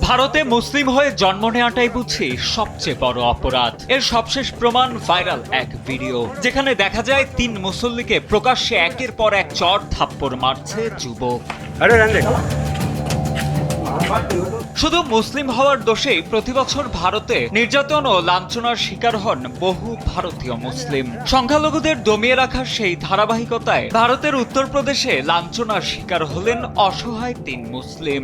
ভারতে মুসলিম হয়ে জন্ম নেওয়াটাই বুঝি সবচেয়ে বড় অপরাধ। এর সবশেষ প্রমাণ ভাইরাল এক ভিডিও, যেখানে দেখা যায় 3 মুসল্লিকে প্রকাশ্যে একের পর এক চড় থাপ্পড় মারছে যুবক। শুধু মুসলিম হওয়ার দোষেই প্রতিবছর ভারতে নির্যাতন ও লাঞ্ছনার শিকার হন বহু ভারতীয় মুসলিম। সংখ্যালঘুদের দমিয়ে রাখার সেই ধারাবাহিকতায় ভারতের উত্তরপ্রদেশে লাঞ্ছনার শিকার হলেন অসহায় 3 মুসলিম।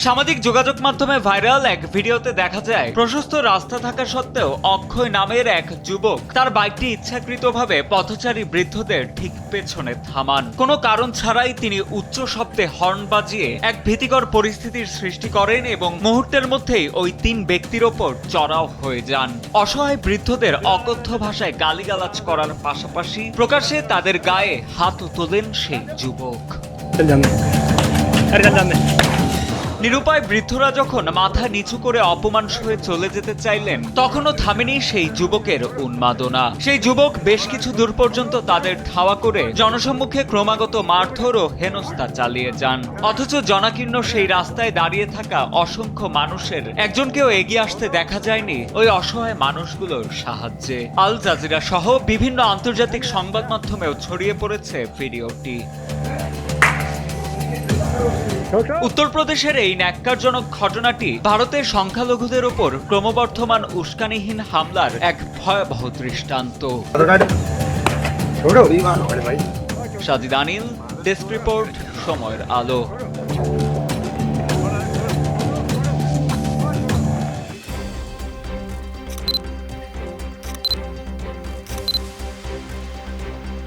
সামাজিক যোগাযোগ মাধ্যমে ভাইরাল এক ভিডিওতে দেখা যায়, প্রশস্ত রাস্তা থাকা সত্ত্বেও অক্ষয় নামের এক যুবক তার বাইকটি ইচ্ছাকৃতভাবে পথচারী বৃদ্ধদের ঠিক পেছনে থামান। কোনো কারণ ছাড়াই তিনি উচ্চ শব্দে হর্ন বাজিয়ে এক ভীতিকর পরিস্থিতির সৃষ্টি করেন এবং মুহূর্তের মধ্যেই ওই 3 ব্যক্তির ওপর চড়াও হয়ে যান। অসহায় বৃদ্ধদের অকথ্য ভাষায় গালিগালাজ করার পাশাপাশি প্রকাশ্যে তাদের গায়ে হাত তোলেন সেই যুবক। নিরুপায় বৃদ্ধরা যখন মাথা নিচু করে অপমান সয়ে চলে যেতে চাইলেন, তখনও থামেনি সেই যুবকের উন্মাদনা। সেই যুবক বেশ কিছু দূর পর্যন্ত তাদের ধাওয়া করে জনসম্মুখে ক্রমাগত মারধর ও হেনস্থা চালিয়ে যান। অথচ জনাকীর্ণ সেই রাস্তায় দাঁড়িয়ে থাকা অসংখ্য মানুষের একজনকেও এগিয়ে আসতে দেখা যায়নি ওই অসহায় মানুষগুলোর সাহায্যে। আল জাজিরা সহ বিভিন্ন আন্তর্জাতিক সংবাদ মাধ্যমেও ছড়িয়ে পড়েছে ভিডিওটি। উত্তরপ্রদেশের এই ন্যাক্কারজনক ঘটনাটি ভারতের সংখ্যালঘুদের ওপর ক্রমবর্ধমান উস্কানিহীন হামলার এক ভয়াবহ দৃষ্টান্ত। সাজিদ আনিল, ডেস্ক রিপোর্ট, সময়ের আলো।